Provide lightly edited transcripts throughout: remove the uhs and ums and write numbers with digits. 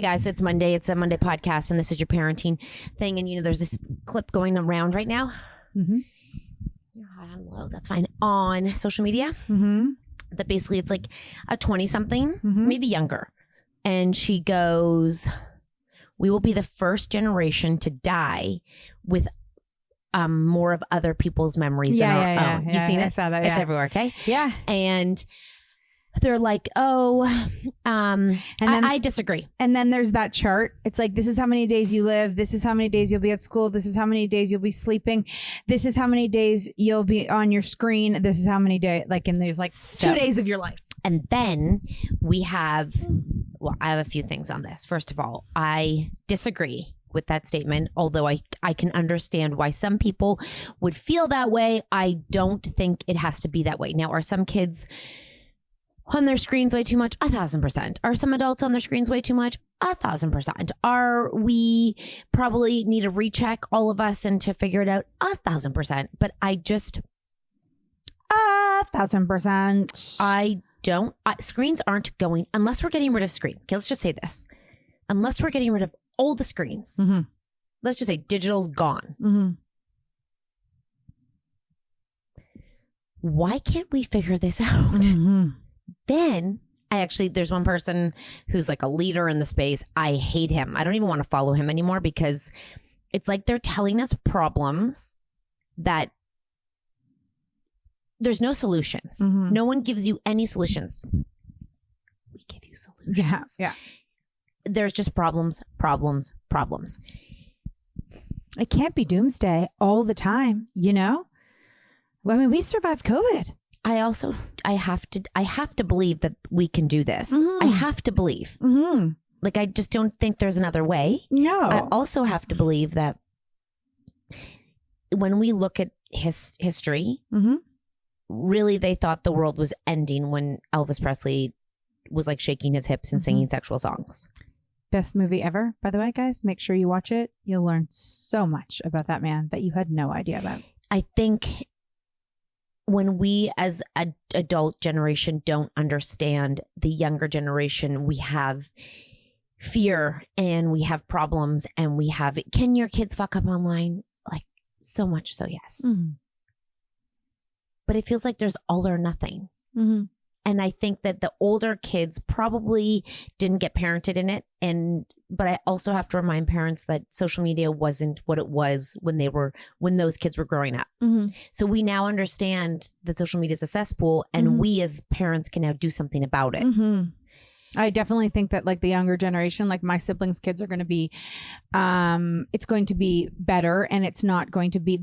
Hey guys, it's Monday. It's a Monday podcast, and this is your parenting thing. And there's this clip going around right now. Mm-hmm. I'm low. That's fine. On social media, that basically it's like a 20-something, maybe younger, and she goes, "We will be the first generation to die with more of other people's memories than our own." You've seen it? I saw that. It's everywhere. Okay. Yeah. And they're like, I disagree. And then there's that chart. It's like, this is how many days you live. This is how many days you'll be at school. This is how many days you'll be sleeping. This is how many days you'll be on your screen. This is how many days, and there's 2 days of your life. And then we have, I have a few things on this. First of all, I disagree with that statement, although I can understand why some people would feel that way. I don't think it has to be that way. Now, are some kids on their screens way too much? 1,000%. Are some adults on their screens way too much? 1,000%. Are we probably need to recheck, all of us, and to figure it out? 1,000%. But I just 1,000%. I don't. Screens aren't going unless we're getting rid of screens. Okay, let's just say this: unless we're getting rid of all the screens, let's just say digital's gone. Why can't we figure this out? Then there's one person who's like a leader in the space. I hate him. I don't even want to follow him anymore because it's like they're telling us problems that there's no solutions. No one gives you any solutions. We give you solutions. Yeah. There's just problems. It can't be doomsday all the time, I mean, we survived COVID. I have to believe that we can do this. I have to believe. I just don't think there's another way. No. I also have to believe that when we look at history, really they thought the world was ending when Elvis Presley was shaking his hips and singing sexual songs. Best movie ever, by the way, guys. Make sure you watch it. You'll learn so much about that man that you had no idea about. I think when we as an adult generation don't understand the younger generation, we have fear and we have problems and we have, can your kids fuck up online? So much so, yes. But it feels like there's all or nothing. And I think that the older kids probably didn't get parented in it. But I also have to remind parents that social media wasn't what it was when those kids were growing up. So we now understand that social media is a cesspool, and we as parents can now do something about it. I definitely think that the younger generation, my siblings' kids are going to be, it's going to be better, and it's not going to be,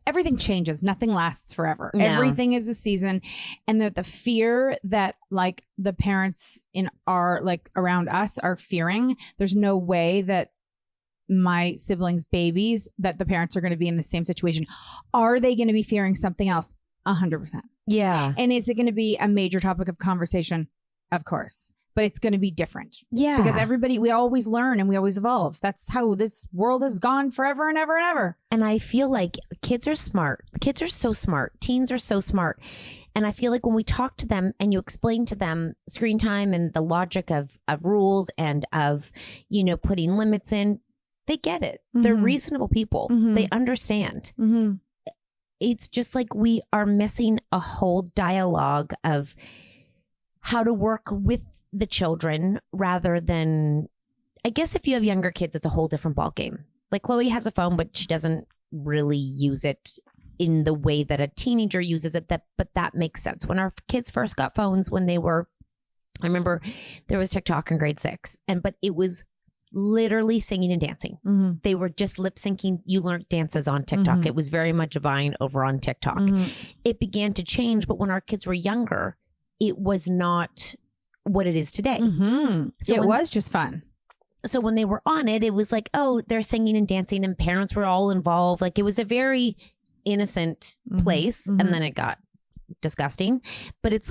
everything changes. Nothing lasts forever. No. Everything is a season. And the fear that the parents in our, around us are fearing, there's no way that my siblings' babies, that the parents are going to be in the same situation. Are they going to be fearing something else? 100%. Yeah. And is it going to be a major topic of conversation? Of course. But it's going to be different. Yeah. Because we always learn and we always evolve. That's how this world has gone forever and ever and ever. And I feel like kids are smart. Kids are so smart. Teens are so smart. And I feel like when we talk to them and you explain to them screen time and the logic of rules and of, putting limits in, they get it. They're reasonable people. They understand. It's just we are missing a whole dialogue of how to work with the children rather than, I guess if you have younger kids, it's a whole different ballgame. Chloe has a phone, but she doesn't really use it in the way that a teenager uses it. But that makes sense. When our kids first got phones, I remember there was TikTok in grade 6, but it was literally singing and dancing. They were just lip syncing. You learned dances on TikTok. It was very much Vine over on TikTok. It began to change, but when our kids were younger, it was not what it is today. So it was just fun. So when they were on it, it was they're singing and dancing and parents were all involved. It was a very innocent place. And then it got disgusting. But it's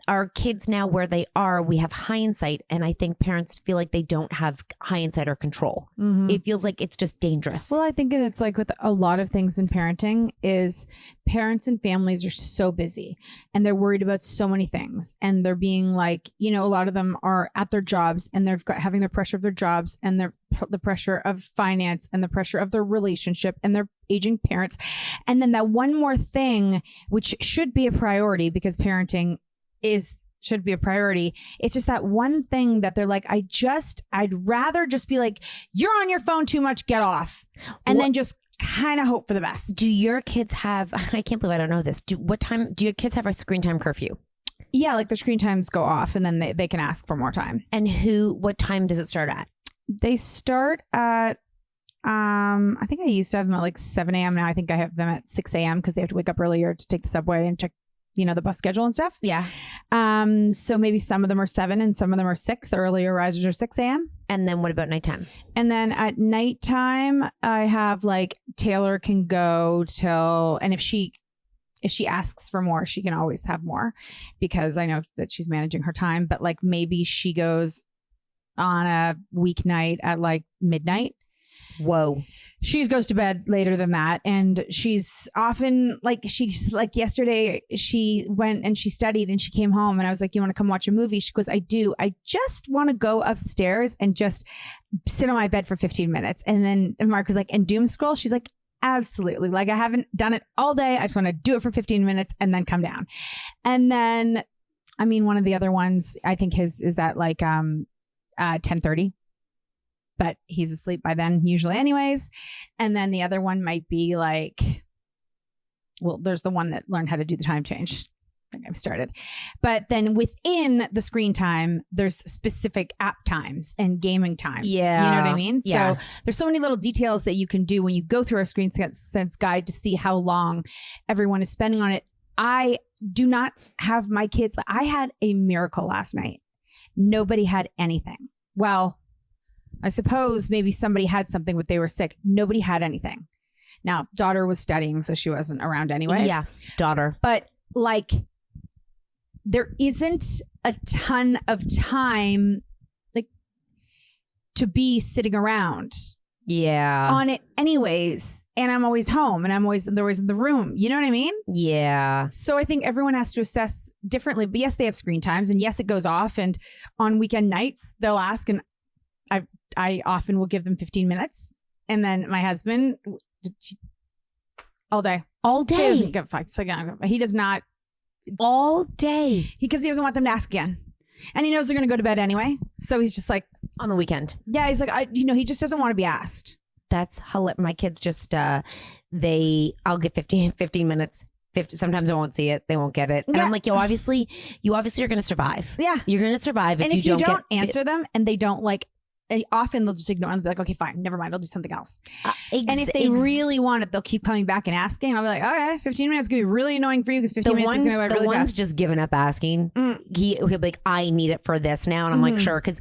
our kids now where they are, we have hindsight, and I think parents feel like they don't have hindsight or control. It feels like it's just dangerous. Well, I think it's like with a lot of things in parenting is parents and families are so busy and they're worried about so many things, and they're being like, you know, a lot of them are at their jobs and they've got having the pressure of their jobs and the pressure of finance and the pressure of their relationship and their aging parents. And then that one more thing, which should be a priority because parenting should be a priority. It's just that one thing that they're like, I'd rather just be like, you're on your phone too much, get off. And then just kind of hope for the best. Do your kids have, I can't believe I don't know this. What time do your kids have a screen time curfew? Yeah, like their screen times go off and then they can ask for more time. And what time does it start at? They start at, I think I used to have them at like 7 a.m. Now I think I have them at 6 a.m. because they have to wake up earlier to take the subway and check, you know, the bus schedule and stuff. Yeah. So maybe some of them are 7 and some of them are 6. The earlier risers are 6 a.m. And then what about nighttime? And then at nighttime, I have like Taylor can go till, and if she asks for more, she can always have more because I know that she's managing her time. But like maybe she goes on a weeknight at like midnight. Whoa. She goes to bed later than that. And she's often like, yesterday she went and she studied and she came home and I was like, you want to come watch a movie? She goes, I do. I just want to go upstairs and just sit on my bed for 15 minutes. And then Mark was like, and doom scroll? She's like, absolutely. Like I haven't done it all day. I just want to do it for 15 minutes and then come down. And then, I mean, one of the other ones, I think his is at like 10:30. But he's asleep by then usually anyways. And then the other one might be like, well, there's the one that learned how to do the time change. I think I've started. But then within the screen time, there's specific app times and gaming times. Yeah. You know what I mean? Yeah. So there's so many little details that you can do when you go through our screen sense guide to see how long everyone is spending on it. I do not have my kids. I had a miracle last night. Nobody had anything. Well, I suppose maybe somebody had something, but they were sick. Nobody had anything. Now, daughter was studying, so she wasn't around anyways. Yeah, daughter. But like, there isn't a ton of time like to be sitting around. Yeah. On it anyways. And I'm always home and they're always in the room. You know what I mean? Yeah. So I think everyone has to assess differently. But yes, they have screen times and yes, it goes off. And on weekend nights, they'll ask and I often will give them 15 minutes. And then my husband, all day. All day. He doesn't give a fuck. So again, he does not. All day. Because he doesn't want them to ask again. And he knows they're going to go to bed anyway. So he's just like. On the weekend. Yeah, he's like, he just doesn't want to be asked. That's hilarious. My kids just, I'll get 15 minutes. 50. Sometimes I won't see it. They won't get it. And I'm like, you obviously are going to survive. Yeah. You're going to survive if you don't answer them and they don't like, often they'll just ignore and they'll be like, okay, fine, never mind. I'll do something else. And if they really want it, they'll keep coming back and asking. And I'll be like, okay, 15 minutes is going to be really annoying for you because 15 minutes is going to go really fast. The one's just given up asking. He'll be like, I need it for this now. And I'm like, sure. Because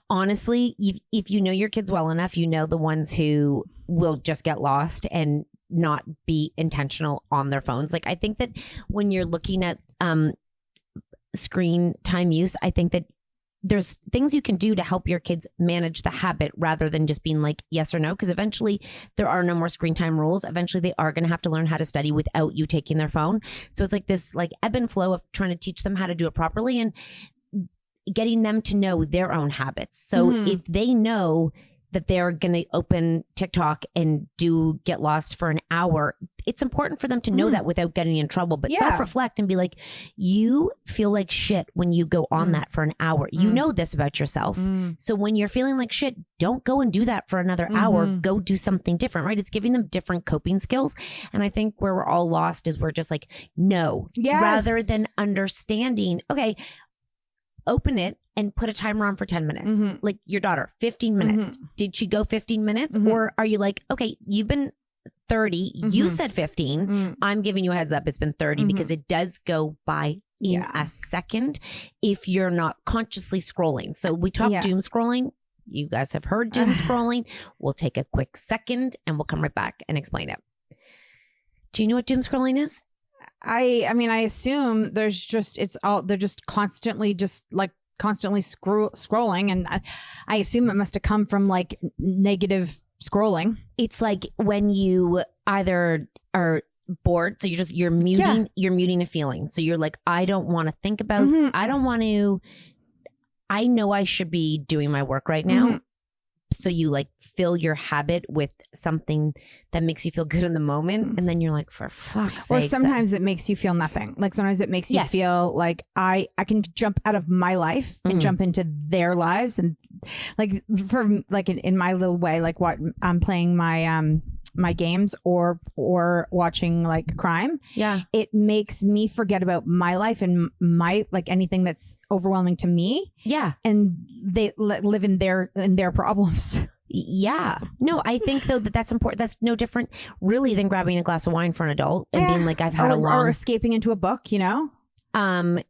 honestly, if you know your kids well enough, you know the ones who will just get lost and not be intentional on their phones. Like, I think that when you're looking at screen time use, I think that there's things you can do to help your kids manage the habit rather than just being like yes or no, because eventually there are no more screen time rules. Eventually they are going to have to learn how to study without you taking their phone. So it's like this like ebb and flow of trying to teach them how to do it properly and getting them to know their own habits. So if they know that they're going to open TikTok and get lost for an hour, it's important for them to know that without getting in trouble, but self-reflect and be like, you feel like shit when you go on that for an hour. You know this about yourself. So when you're feeling like shit, don't go and do that for another hour. Go do something different, right? It's giving them different coping skills. And I think where we're all lost is we're just like, no, rather than understanding, okay, open it and put a timer on for 10 minutes. Like your daughter, 15 minutes. Did she go 15 minutes? Or are you like, okay, you've been 30. You said 15. I'm giving you a heads up. It's been 30 because it does go by in a second if you're not consciously scrolling. So we talk doom scrolling. You guys have heard doom scrolling. We'll take a quick second and we'll come right back and explain it. Do you know what doom scrolling is? I mean, I assume they're just constantly scrolling. And I assume it must have come from like negative scrolling. It's like when you either are bored, so you're muting a feeling. So you're like, I don't want to think about, I know I should be doing my work right now. So you like fill your habit with something that makes you feel good in the moment. And then you're like, for fuck's sake. Or sometimes it makes you feel nothing. Like sometimes it makes you feel like I can jump out of my life and jump into their lives. And like for like in my little way, like what I'm playing my games or watching like crime. Yeah. It makes me forget about my life and my like anything that's overwhelming to me. Yeah. And they live in their problems. Yeah. No, I think though that's important. That's no different really than grabbing a glass of wine for an adult and being like, I've had a long, or escaping into a book, you know? And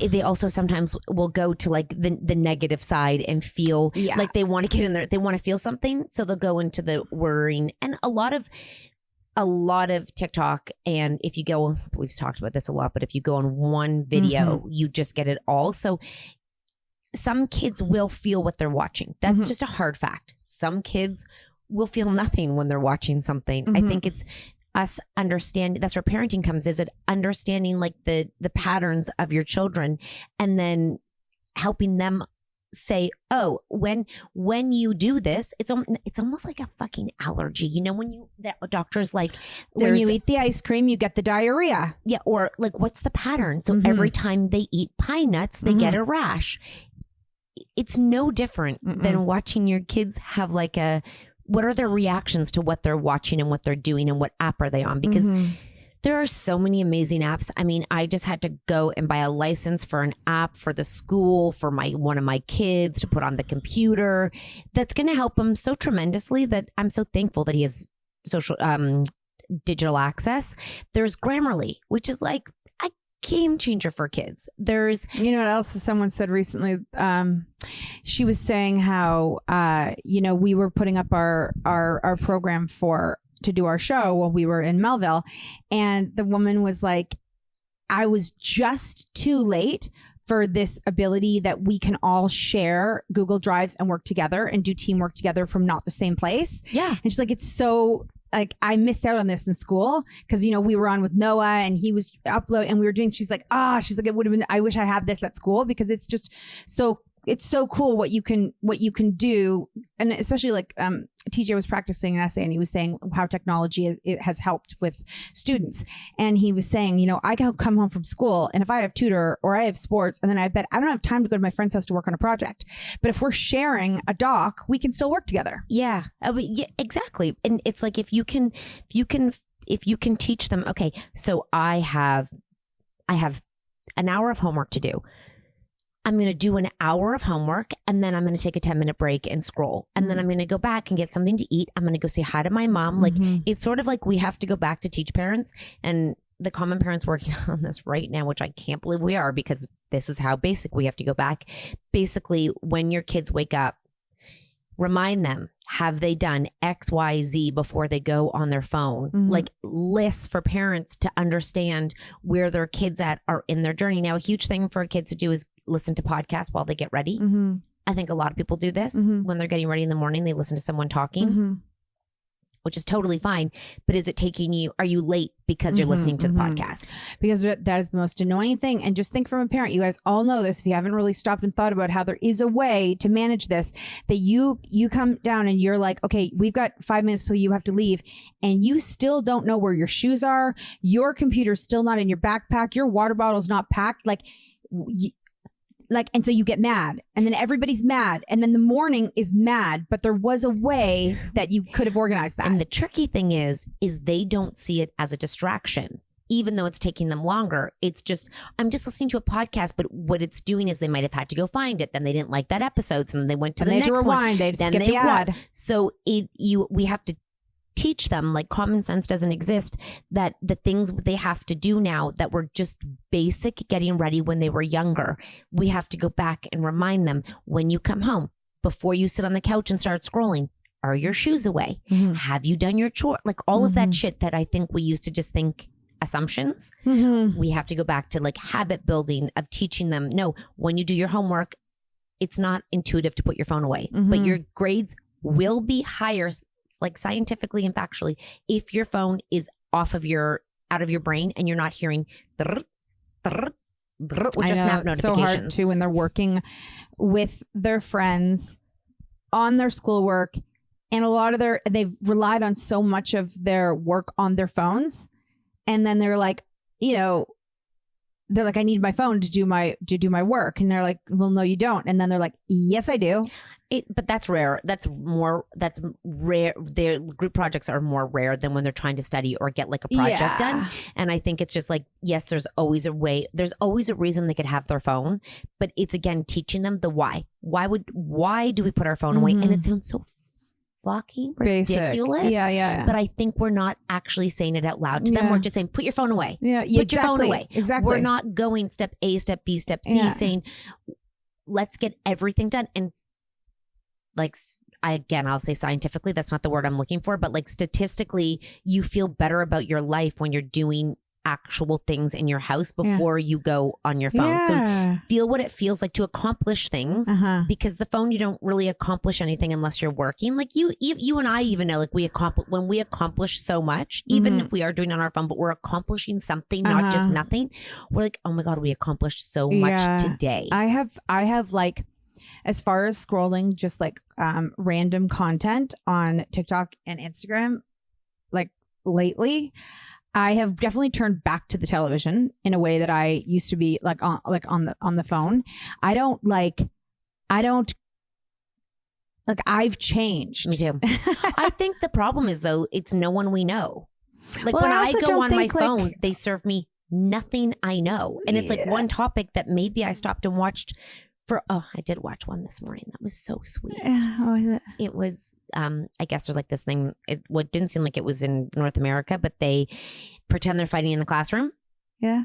they also sometimes will go to like the negative side and feel like they want to get in there. They want to feel something. So they'll go into the worrying. And a lot of TikTok. And if you go, we've talked about this a lot, but if you go on one video, you just get it all. So some kids will feel what they're watching. That's just a hard fact. Some kids will feel nothing when they're watching something. I think it's us understanding, that's where parenting comes, is it understanding like the patterns of your children and then helping them say, oh, when you do this, it's almost like a fucking allergy. You know, when the doctor's like, when you eat the ice cream, you get the diarrhea. Yeah. Or like, what's the pattern? So every time they eat pine nuts, they get a rash. It's no different than watching your kids have like what are their reactions to what they're watching and what they're doing and what app are they on? Because there are so many amazing apps. I mean, I just had to go and buy a license for an app for the school for one of my kids to put on the computer. That's going to help him so tremendously that I'm so thankful that he has digital access. There's Grammarly, which is like a game changer for kids. There's, you know what else someone said recently? She was saying how, we were putting up our program to do our show while we were in Melville. And the woman was like, I was just too late for this ability that we can all share Google Drives and work together and do teamwork together from not the same place. Yeah. And she's like, it's so like, I missed out on this in school because, we were on with Noah and he was uploading and we were doing, she's like, it would have been, I wish I had this at school because it's just it's so cool what you can do. And especially like TJ was practicing an essay and he was saying how technology it has helped with students. And he was saying, I can come home from school and if I have tutor or I have sports and then I don't have time to go to my friend's house to work on a project. But if we're sharing a doc, we can still work together. Yeah, yeah, exactly. And it's like if you can teach them, okay, so I have an hour of homework to do. I'm going to do an hour of homework and then I'm going to take a 10-minute break and scroll. And then I'm going to go back and get something to eat. I'm going to go say hi to my mom. Like it's sort of like we have to go back to teach parents, and the Common Parents working on this right now, which I can't believe we are because this is how basic we have to go back. Basically, when your kids wake up, remind them, have they done X, Y, Z before they go on their phone? Like lists for parents to understand where their kids are in their journey. Now, a huge thing for kids to do is listen to podcasts while they get ready. I think a lot of people do this when they're getting ready in the morning. They listen to someone talking, which is totally fine. But is it taking you, are you late because you're listening to the podcast? Because that is the most annoying thing. And just think from a parent, you guys all know this. If you haven't really stopped and thought about how there is a way to manage this, that you come down and you're like, okay, we've got 5 minutes till you have to leave. And you still don't know where your shoes are. Your computer's still not in your backpack. Your water bottle's not packed. And so you get mad and then everybody's mad and then the morning is mad, but there was a way that you could have organized that. And the tricky thing is they don't see it as a distraction, even though it's taking them longer. It's just, I'm just listening to a podcast, but what it's doing is they might have had to go find it. Then they didn't like that episode. So then they went to the next one. Rewind, they skip the ad. So we have to teach them, like common sense doesn't exist, that the things they have to do now that were just basic getting ready when they were younger, we have to go back and remind them when you come home, before you sit on the couch and start scrolling, Are your shoes away? Mm-hmm. Have you done your chore? Like all of that shit that I think we used to just think assumptions. We have to go back to like habit building of teaching them. No, when you do your homework, it's not intuitive to put your phone away, but your grades will be higher, like scientifically and factually, if your phone is out of your brain and you're not hearing which are snap notifications. So hard too when they're working with their friends on their schoolwork, and a lot of they've relied on so much of their work on their phones, and then they're like, they're like, I need my phone to do my work, and they're like, well, no, you don't, and then they're like, yes, I do. But that's rare. That's rare. Their group projects are more rare than when they're trying to study or get like a project done. And I think it's just like, yes, there's always a way. There's always a reason they could have their phone, but it's again teaching them the why. Why do we put our phone away? And it sounds so fucking ridiculous. Basic. Yeah. But I think we're not actually saying it out loud to them. We're just saying, put your phone away. Yeah, put your phone away. Exactly. We're not going step A, step B, step C, saying, let's get everything done. And like, I'll say scientifically, that's not the word I'm looking for, but like statistically, you feel better about your life when you're doing actual things in your house before you go on your phone. So feel what it feels like to accomplish things, because the phone, you don't really accomplish anything unless you're working. Like you and I even know, like when we accomplish so much, even if we are doing it on our phone, but we're accomplishing something, not just nothing. We're like, oh my God, we accomplished so much today. I have like, as far as scrolling, just like random content on TikTok and Instagram, like lately, I have definitely turned back to the television in a way that I used to be like on the phone. I've changed. Me too. I think the problem is though, it's no one we know. Like when I go on my phone, they serve me nothing I know. And it's like one topic that maybe I stopped and watched I did watch one this morning. That was so sweet. It was, I guess there's like this thing. It didn't seem like it was in North America, but they pretend they're fighting in the classroom. Yeah.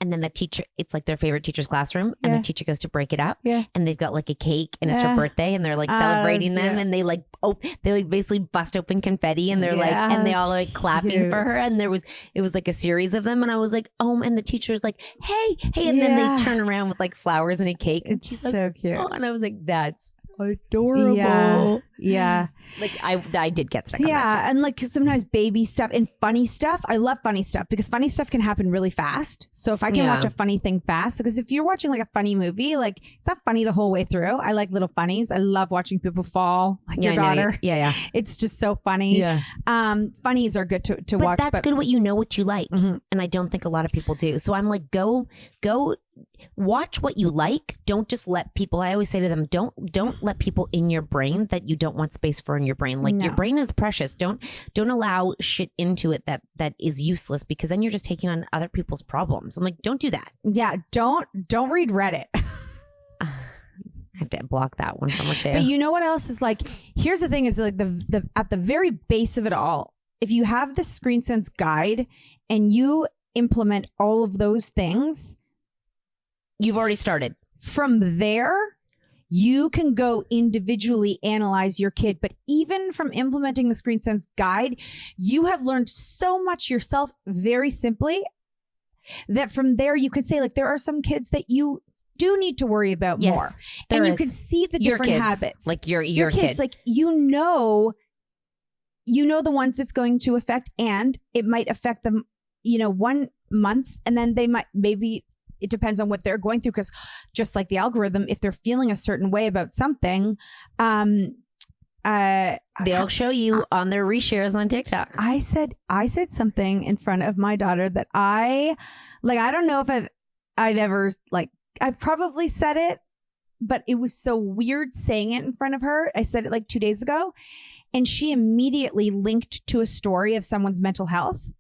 And then the teacher, it's like their favorite teacher's classroom, and the teacher goes to break it up, and they've got like a cake, and it's her birthday, and they're like celebrating them, and they like basically bust open confetti, and they're like, and they all are like clapping for her, and it was like a series of them, and I was like, oh, and the teacher's like, hey, and then they turn around with like flowers and a cake, and she's like, so cute, and I was like, that's adorable. Yeah. Like I did get stuck on that too. And like sometimes baby stuff and funny stuff. I love funny stuff because funny stuff can happen really fast. So if I can watch a funny thing fast, because if you're watching like a funny movie, like it's not funny the whole way through. I like little funnies. I love watching people fall, like your daughter. Yeah. It's just so funny. Yeah. Funnies are good to watch. That's good what you like. And I don't think a lot of people do. So I'm like, go watch what you like. Don't just let people, I always say to them, don't let people in your brain that you don't want space for in your brain. Like your brain is precious. Don't allow shit into it that is useless, because then you're just taking on other people's problems. I'm like, don't do that. Yeah. Don't read Reddit. I have to block that one from there. But you know what else is like, here's the thing is like the at the very base of it all, if you have the Screen Sense guide and you implement all of those things, you've already started. From there, you can go individually analyze your kid. But even from implementing the Screen Sense guide, you have learned so much yourself very simply that from there you could say, like, there are some kids that you do need to worry about more. And you can see the different habits. Like your kids, kid. like you know the ones it's going to affect, and it might affect them, 1 month, and then they might maybe. It depends on what they're going through, because just like the algorithm, if they're feeling a certain way about something, they'll show you on their reshares on TikTok. I said something in front of my daughter that I don't know if I've ever, like, I've probably said it, but it was so weird saying it in front of her. I said it like 2 days ago, and she immediately linked to a story of someone's mental health.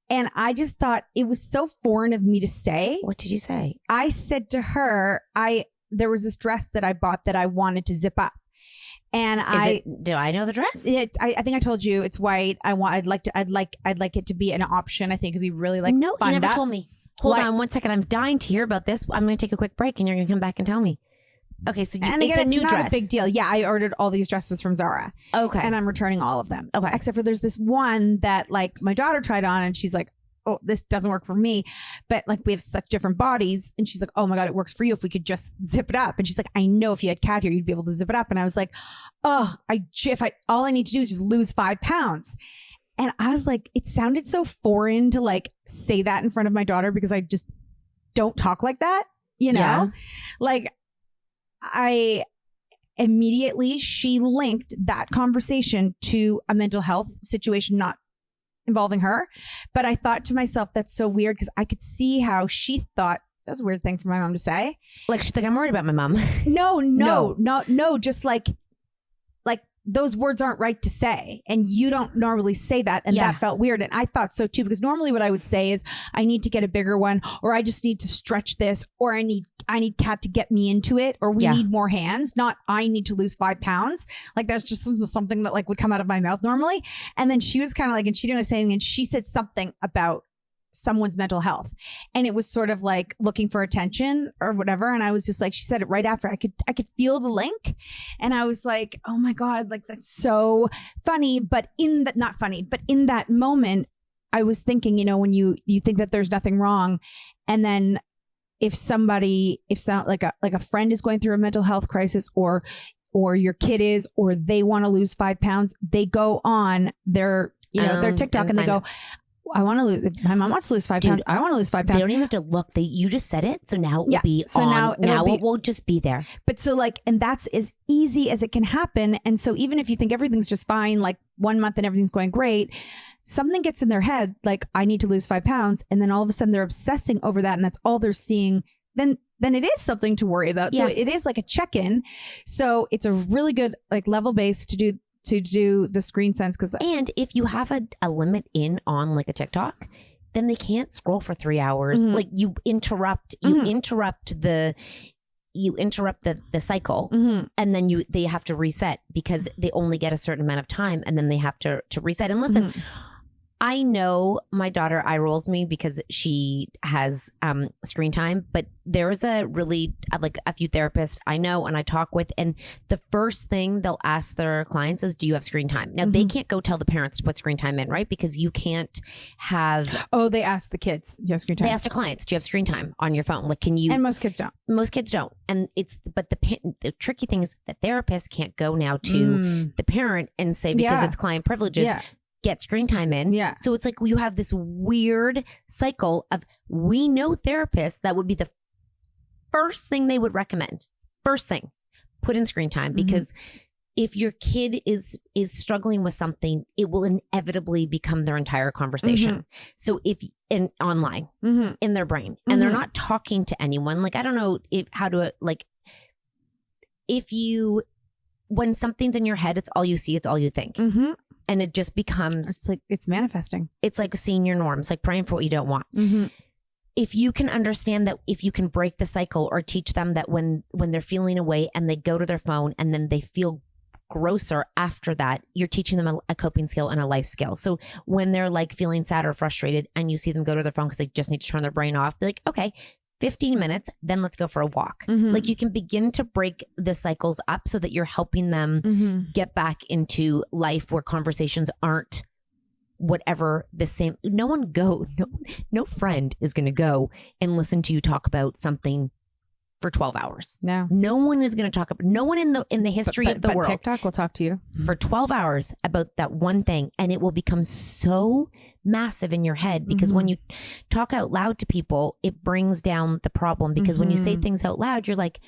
And I just thought it was so foreign of me to say. What did you say? I said to her, there was this dress that I bought that I wanted to zip up. And do I know the dress? I think I told you it's white. I'd like it to be an option. I think it'd be really like no, fun. You never told me. Hold on 1 second. I'm dying to hear about this. I'm going to take a quick break and you're going to come back and tell me. Okay, so And it's again, a new not dress. a big deal. Yeah, I ordered all these dresses from Zara. Okay. And I'm returning all of them. Okay. Except for there's this one that like my daughter tried on and she's like, oh, this doesn't work for me. But like we have such different bodies. And she's like, oh my God, it works for you if we could just zip it up. And she's like, I know if you had Kat here, you'd be able to zip it up. And I was like, oh, all I need to do is just lose 5 pounds. And I was like, it sounded so foreign to like say that in front of my daughter because I just don't talk like that, you know? Yeah. Like she linked that conversation to a mental health situation, not involving her. But I thought to myself, that's so weird because I could see how she thought that's a weird thing for my mom to say. Like she's like, I'm worried about my mom. No, just like those words aren't right to say. And you don't normally say that. And that felt weird. And I thought so too, because normally what I would say is I need to get a bigger one, or I just need to stretch this, or I need Kat to get me into it, or we need more hands, not I need to lose 5 pounds. Like that's just something that like would come out of my mouth normally. And then she was kind of like, and she didn't say anything, and she said something about someone's mental health, and it was sort of like looking for attention or whatever. And I was just like, she said it right after. I could feel the link, and I was like, oh my God, like that's so funny. But not funny, but in that moment, I was thinking, you know, when you think that there's nothing wrong, and then if a friend is going through a mental health crisis, or your kid is, or they want to lose 5 pounds, they go on their TikTok and they go, I want to lose. My mom wants to lose 5 pounds. I want to lose 5 pounds. They don't even have to look. You just said it, so now it will be on. Now it will just be there. But so like, and that's as easy as it can happen. And so even if you think everything's just fine, like 1 month and everything's going great, something gets in their head, like I need to lose 5 pounds, and then all of a sudden they're obsessing over that, and that's all they're seeing. Then it is something to worry about. So it is like a check-in. So it's a really good like level base to do the screen sense. And if you have a limit on like a TikTok, then they can't scroll for 3 hours. Like you interrupt the cycle, and then they have to reset because they only get a certain amount of time, and then they have to reset. And listen, I know my daughter eye rolls me because she has screen time, but there is a few therapists I know and I talk with, and the first thing they'll ask their clients is, do you have screen time? Now they can't go tell the parents to put screen time in, right? Because you can't have. Oh, they ask the kids, do you have screen time? They ask their clients, do you have screen time on your phone? Like, can you? And most kids don't. Most kids don't. And the tricky thing is the therapist can't go now to the parent and say, because it's client privileges. Get screen time in. Yeah. So it's like you have this weird cycle of, we know therapists that would be the first thing they would recommend. First thing, put in screen time, because if your kid is struggling with something, it will inevitably become their entire conversation. So online in their brain, and they're not talking to anyone. Like, I don't know when something's in your head, it's all you see, it's all you think. And it just becomes, it's like, it's manifesting. It's like seeing your norms, like praying for what you don't want. If you can understand that, if you can break the cycle, or teach them that when they're feeling away and they go to their phone and then they feel grosser after that, you're teaching them a coping skill and a life skill. So when they're like feeling sad or frustrated and you see them go to their phone because they just need to turn their brain off, be like, okay, 15 minutes, then let's go for a walk. Like, you can begin to break the cycles up so that you're helping them get back into life where conversations aren't whatever the same. No friend is going to go and listen to you talk about something for 12 hours. No one is going to talk about, no one in the history of the world. TikTok will talk to you for 12 hours about that one thing, and it will become so massive in your head, because when you talk out loud to people, it brings down the problem, because when you say things out loud, you're like,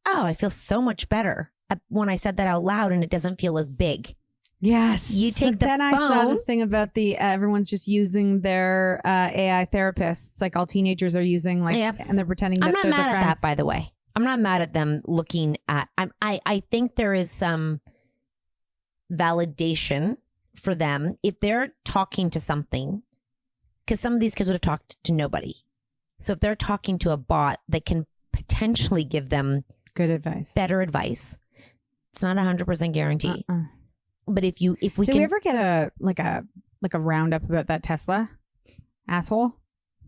oh, I feel so much better when I said that out loud, and it doesn't feel as big. Yes. You take Then I saw the thing about everyone's just using their AI therapists. Like, all teenagers are using and they're pretending that I'm not they're mad their at friends. that, by the way. I'm not mad at them looking at, I think there is some validation for them if they're talking to something, because some of these kids would have talked to nobody. So if they're talking to a bot that can potentially give them good advice, better advice, it's not 100% guarantee. But if we Did we ever get a roundup about that Tesla asshole?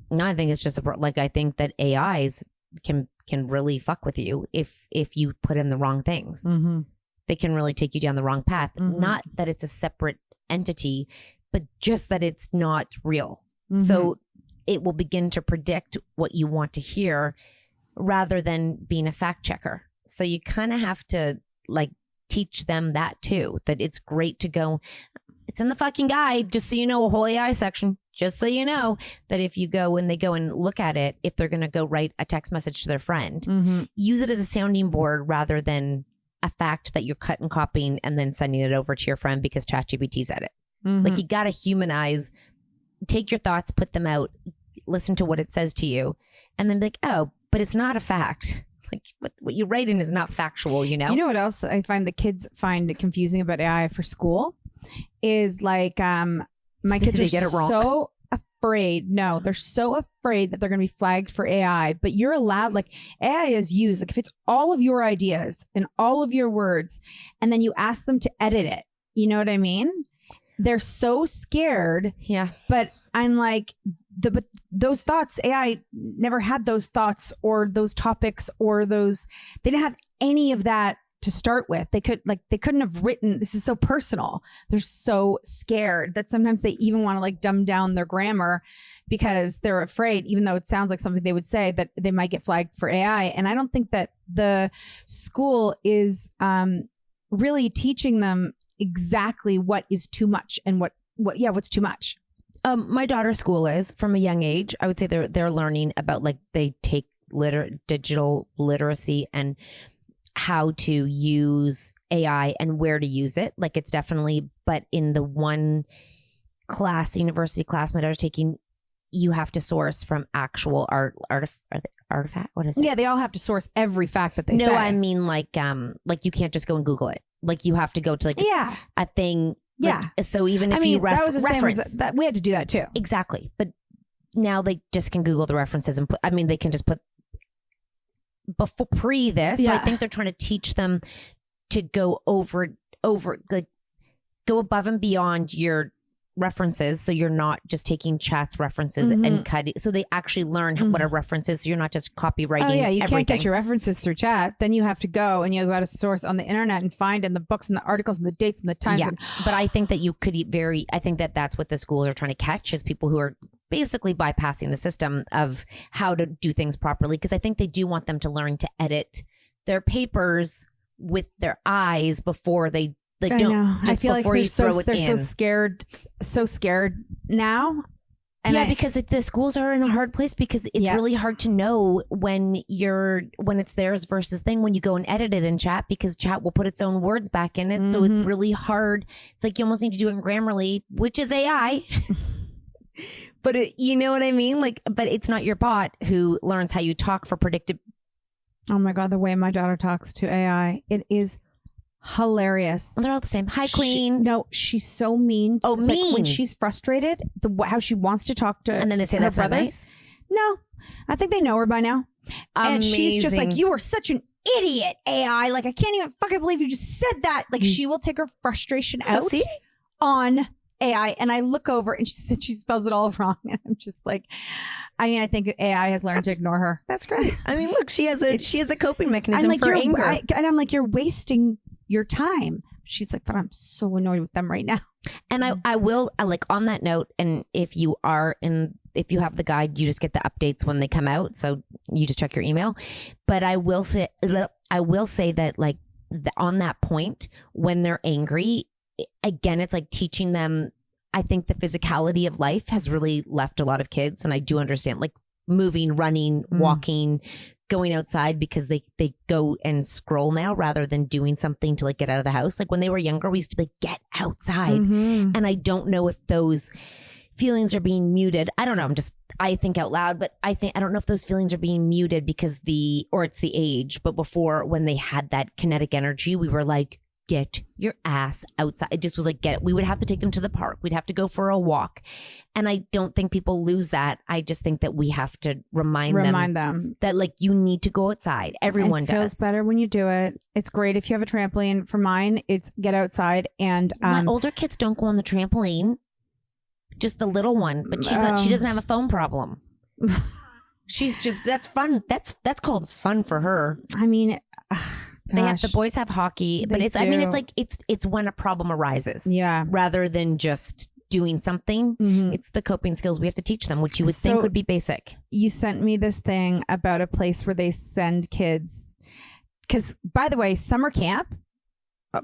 No, I think it's just I think that AIs can can really fuck with you if you put in the wrong things. Mm-hmm. They can really take you down the wrong path. Mm-hmm. Not that it's a separate entity, but just that it's not real. Mm-hmm. So it will begin to predict what you want to hear rather than being a fact checker. So you kind of have to like teach them that too, that it's great to go, it's in the fucking guide, just so you know, a whole AI section, just so you know that if you go and they go and look at it, if they're going to go write a text message to their friend, Mm-hmm. use it as a sounding board rather than a fact that you're cut and copying and then sending it over to your friend because ChatGPT said it. Mm-hmm. Like you got to humanize, take your thoughts, put them out, listen to what it says to you, and then be like, oh, but it's not a fact. Like what you write in is not factual, you know? You know what else I find the kids find confusing about AI for school is like my kids They are get it wrong. so afraid. No, they're so afraid that they're going to be flagged for AI, but you're allowed, like AI is used, like if it's all of your ideas and all of your words, and then you ask them to edit it, you know what I mean? They're so scared. Yeah. But I'm like, but those thoughts, AI never had those thoughts or those topics or those, they didn't have any of that to start with. They couldn't have written, this is so personal. They're so scared that sometimes they even want to like dumb down their grammar because they're afraid, even though it sounds like something they would say, that they might get flagged for AI. And I don't think that the school is really teaching them exactly what is too much and what's too much. My daughter's school is from a young age. I would say they're learning about like they take digital literacy and how to use AI and where to use it. Like it's definitely, but in the one university class my daughter's taking, you have to source from actual artifact. What is it? Yeah, they all have to source every fact that they say. No, I mean like you can't just go and Google it. Like you have to go to like a thing. Yeah. Like, so even if you that was the reference same as that, we had to do that too. Exactly. But now they just can Google the references and put, they can just put before pre this. Yeah. So I think they're trying to teach them to go over like go above and beyond your references, so you're not just taking chat's references and cutting, so they actually learn what a reference is, so you're not just copywriting. Oh yeah, you everything. can't get your references through chat. Then you have to go and you got to source on the internet and find in the books and the articles and the dates and the times. Yeah, but I think that you could I think that that's what the schools are trying to catch, is people who are basically bypassing the system of how to do things properly, because I think they do want them to learn to edit their papers with their eyes before they I know. I feel like they're so scared now. And because the schools are in a hard place, because it's really hard to know when it's theirs versus thing when you go and edit it in chat, because chat will put its own words back in it. So it's really hard. It's like you almost need to do it in Grammarly, which is AI. But you know what I mean? Like, but it's not your bot who learns how you talk for predictive. Oh my God, the way my daughter talks to AI, it is hilarious. They're all the same. Hi, Queen. She's so mean. Oh, it's mean. Like when she's frustrated, how she wants to talk to, and then they say her that's brothers. not nice. No, I think they know her by now. Amazing. And she's just like, you are such an idiot, AI. Like, I can't even fucking believe you just said that. Like, she will take her frustration out on AI. And I look over and she spells it all wrong. And I'm just like, I think AI has learned to ignore her. That's great. Look, she has a coping mechanism like, for anger. And I'm like, you're wasting your time. She's like, but I'm so annoyed with them right now. And I will, like, on that note, and if you have the guide, you just get the updates when they come out. So you just check your email. But I will say that, like, on that point, when they're angry, again, it's like teaching them. I think the physicality of life has really left a lot of kids. And I do understand, like, moving, running, walking, going outside, because they go and scroll now rather than doing something to, like, get out of the house. Like when they were younger, we used to be like, get outside. And I don't know if those feelings are being muted. I don't know. I think out loud, but I don't know if those feelings are being muted because it's the age. But before, when they had that kinetic energy, we were like, get your ass outside. It just was like, we would have to take them to the park. We'd have to go for a walk. And I don't think people lose that. I just think that we have to remind them that, like, you need to go outside. Everyone does. It feels better when you do it. It's great if you have a trampoline. For mine, it's get outside. And my older kids don't go on the trampoline. Just the little one. But she doesn't have a phone problem. She's just, that's fun. That's called fun for her. I mean, The boys have hockey, but it's, do. I mean, it's like, it's when a problem arises. Yeah. Rather than just doing something. Mm-hmm. It's the coping skills we have to teach them, which you would think would be basic. You sent me this thing about a place where they send kids. Because, by the way, summer camp,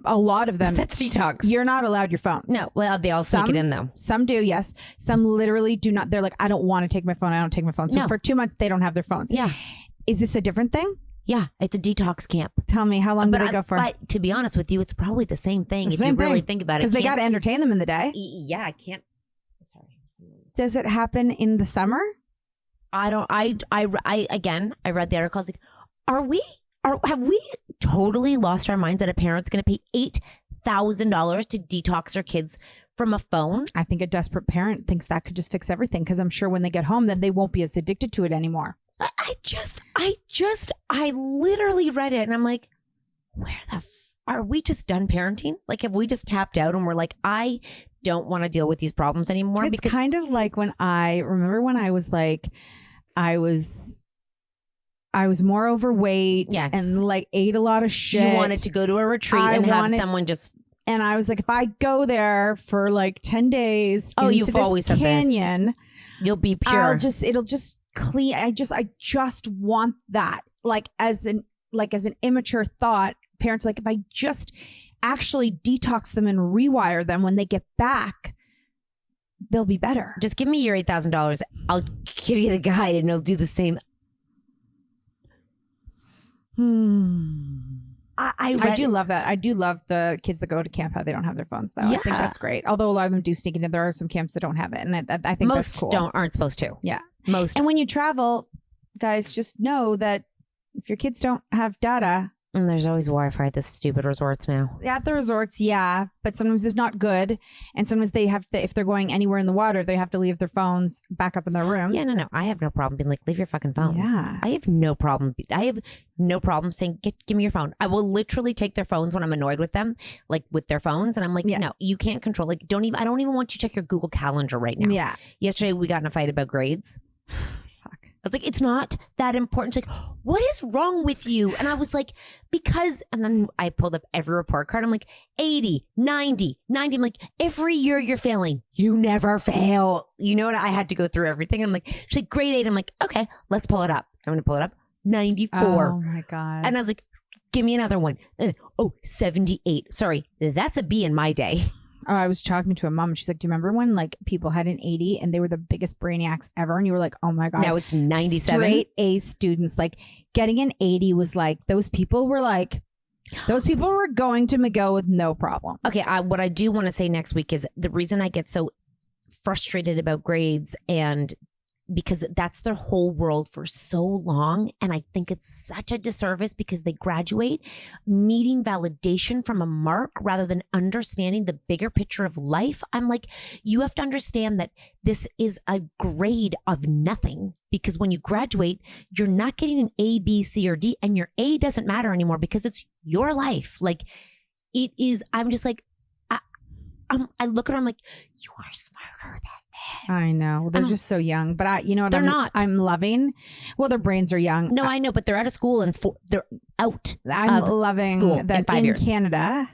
a lot of them. That's detox. You're not allowed your phones. No. Well, they all sneak it in though. Some do, yes. Some literally do not. They're like, I don't want to take my phone. I don't take my phone. So for 2 months, they don't have their phones. Yeah. Is this a different thing? Yeah. It's a detox camp. Tell me, how long do they go for? But to be honest with you, it's probably the same thing if you really think about it. Because they got to entertain them in the day. Yeah. I can't. Sorry. Does it happen in the summer? I don't. Again, I read the article. I was like, have we totally lost our minds that a parent's going to pay $8,000 to detox their kids from a phone? I think a desperate parent thinks that could just fix everything, because I'm sure when they get home, then they won't be as addicted to it anymore. I literally read it and I'm like, are we just done parenting? Like, have we just tapped out and we're like, I don't want to deal with these problems anymore? It's kind of like when I was like, I was more overweight and like ate a lot of shit. You wanted to go to a retreat and have someone just. And I was like, if I go there for like 10 days, you've always said canyon, this. You'll be pure. It'll just clean. I just want that. Like as an immature thought, parents are like, if I just actually detox them and rewire them when they get back, they'll be better. Just give me your $8,000. I'll give you the guide and it'll do the same. I do love that. I do love the kids that go to camp how they don't have their phones though. Yeah. I think that's great. Although a lot of them do sneak in. There are some camps that don't have it, and I think most that's cool. aren't supposed to. Yeah, most. And when you travel, guys, just know that if your kids don't have data. And there's always Wi-Fi at the stupid resorts now. At the resorts, yeah. But sometimes it's not good. And sometimes they have to, if they're going anywhere in the water, they have to leave their phones back up in their rooms. Yeah, no. I have no problem being like, leave your fucking phone. Yeah. I have no problem saying, give me your phone. I will literally take their phones when I'm annoyed with them, like with their phones. And I'm like, no, you can't control. Like, I don't even want you to check your Google Calendar right now. Yeah. Yesterday, we got in a fight about grades. I was like, it's not that important. She's like, what is wrong with you? And I was like, because, and then I pulled up every report card. I'm like, 80, 90. I'm like, every year you're failing. You never fail. You know what? I had to go through everything. I'm like, she's like, grade 8. I'm like, okay, let's pull it up. I'm going to pull it up. 94. Oh my God. And I was like, give me another one. 78. Sorry, that's a B in my day. Oh, I was talking to a mom and she's like, do you remember when like people had an 80 and they were the biggest brainiacs ever? And you were like, oh my God. Now it's 97. Straight A students. Like getting an 80 was like, those people were going to McGill with no problem. Okay. What I do want to say next week is the reason I get so frustrated about grades, and because that's their whole world for so long. And I think it's such a disservice because they graduate needing validation from a mark rather than understanding the bigger picture of life. I'm like, you have to understand that this is a grade of nothing, because when you graduate, you're not getting an A, B, C, or D, and your A doesn't matter anymore because it's your life. Like it is, I'm just like, I look at her, I'm like, you are smarter than this. I know. They're just so young. But you know what? They're not. I'm loving. Well, their brains are young. No, I know, but they're out of school and they're out. I'm loving school that in 5 years. Canada,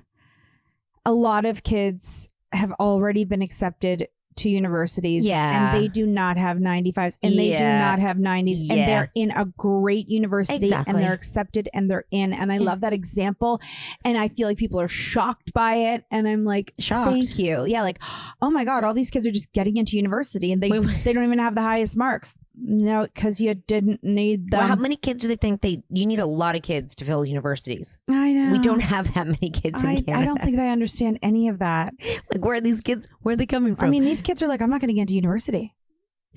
a lot of kids have already been accepted to universities, and they do not have 95s, and they do not have 90s, and they're in a great university, and they're accepted, and they're in, and I love that example, and I feel like people are shocked by it, and I'm like, shocked. Thank you. Yeah, like, oh my God, all these kids are just getting into university, and they don't even have the highest marks. No, because you didn't need them. Well, how many kids do they think you need a lot of kids to fill universities? I know. We don't have that many kids in Canada. I don't think they understand any of that. Like, where are these kids? Where are they coming from? I mean, these kids are like, I'm not going to get into university.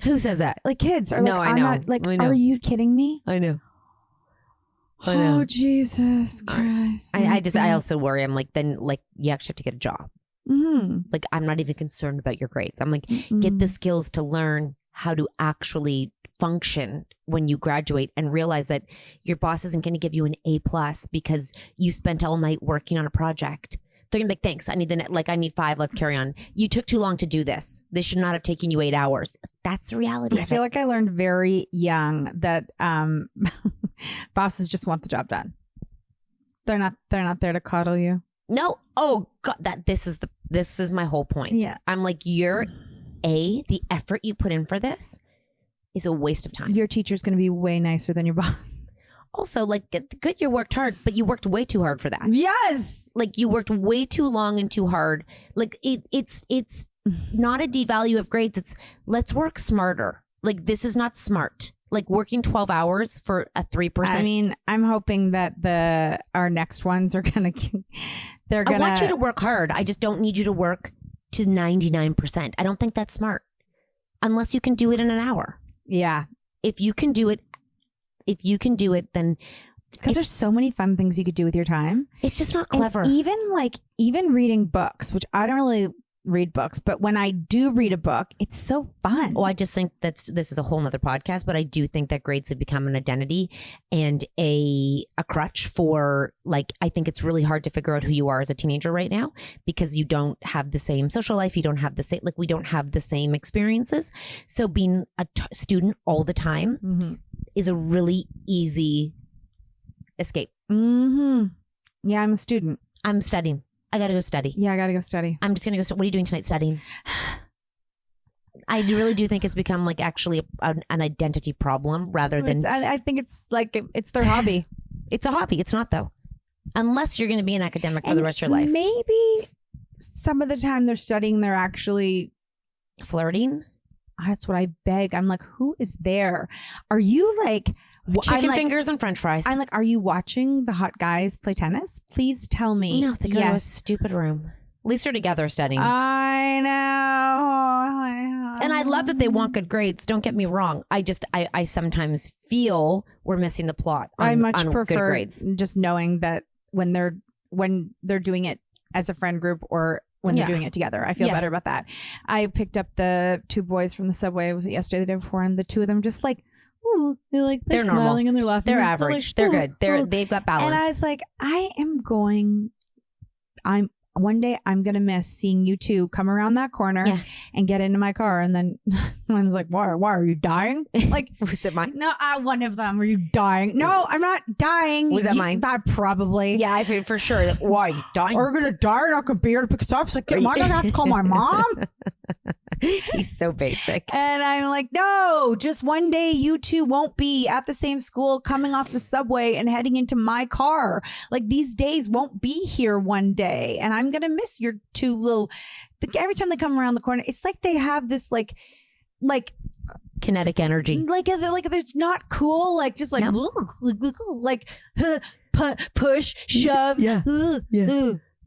Who says that? Like kids are no, like, I I'm know. not, like, I know. Are you kidding me? I know. Oh, Jesus Christ. I also worry. I'm like, then like you actually have to get a job. Mm-hmm. Like, I'm not even concerned about your grades. I'm like, get the skills to learn how to actually function when you graduate, and realize that your boss isn't going to give you an A+ because you spent all night working on a project. They're gonna be like, thanks. I need 5. Let's carry on. You took too long to do this. This should not have taken you 8 hours. That's the reality. I feel like I learned very young that bosses just want the job done. They're not there to coddle you. No. Oh God, this is my whole point. Yeah. I'm like, the effort you put in for this is a waste of time. Your teacher's going to be way nicer than your boss. Also, like, good, you worked hard, but you worked way too hard for that. Yes. Like, you worked way too long and too hard. Like, it's not a devalue of grades. It's let's work smarter. Like, this is not smart. Like, working 12 hours for a 3%. I mean, I'm hoping that our next ones are going to, I want you to work hard. I just don't need you to work to 99%. I don't think that's smart. Unless you can do it in an hour. Yeah. If you can do it, then because there's so many fun things you could do with your time. It's just not clever. And even reading books, which I don't really read books, but when I do read a book, it's so fun. Well, I just think this is a whole nother podcast, but I do think that grades have become an identity and a crutch for, like, I think it's really hard to figure out who you are as a teenager right now because you don't have the same social life. You don't have the same, like, we don't have the same experiences. So being a student all the time is a really easy escape. Yeah, I'm a student. I'm studying. I got to go study. Yeah, I got to go study. I'm just going to go. What are you doing tonight studying? I really do think it's become like actually an identity problem rather than. I think it's like it's their hobby. It's a hobby. It's not though. Unless you're going to be an academic for the rest of your life. Maybe some of the time they're studying, they're actually flirting. That's what I beg. I'm like, who is there? Are you like... Chicken fingers and french fries. I'm like, are you watching the hot guys play tennis? Please tell me. No, they go to a stupid room. At least they're together studying. I know. And I love that they want good grades. Don't get me wrong. I sometimes feel we're missing the plot on, I much on prefer good grades. Just knowing that when they're doing it as a friend group or when they're doing it together. I feel better about that. I picked up the 2 boys from the subway. Was it yesterday, the day before? And the 2 of them just like, they're smiling normal. And they're laughing. They're average. They're good. They've got balance. And I was like, one day I'm going to miss seeing you 2 come around that corner and get into my car. And then one's like, why are you dying? Like, was it mine? No, one of them. Are you dying? No, I'm not dying. Was that mine? That probably. Yeah, I feel for sure. Why are you dying? We're going to die. I'm not going to be here to pick us up. So am I going to have to call my mom? He's so basic. And I'm like, no, just one day you 2 won't be at the same school coming off the subway and heading into my car. Like, these days won't be here one day. And I'm going to miss your 2 little, every time they come around the corner, it's like they have this like kinetic energy. Like it's not cool. Like, just like, no. Like push, shove. Yeah.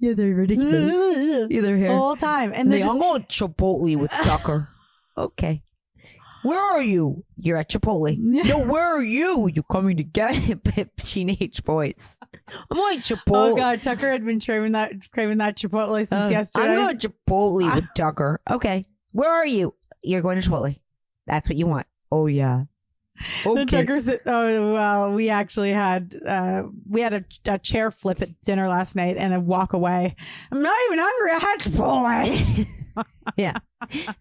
Yeah, they're ridiculous. They're here the whole time. And they're I'm going to Chipotle with Tucker. Okay. Where are you? You're at Chipotle. No, where are you? You're coming to get teenage boys. I'm going to Chipotle. Oh God, Tucker had been craving that Chipotle since yesterday. I'm going to Chipotle with Tucker. Okay. Where are you? You're going to Chipotle. That's what you want. Oh yeah. Okay. The Tucker said, oh well, we actually had a chair flip at dinner last night and a walk away. I'm not even hungry. I had Chipotle. Yeah.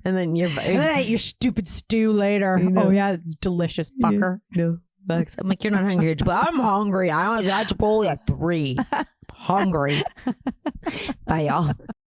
And then I ate your stupid stew later. You know. Oh yeah, it's delicious, fucker. No. Bucks. I'm like, you're not hungry, but I'm hungry. I was at Chipotle at 3. Hungry. Bye, y'all.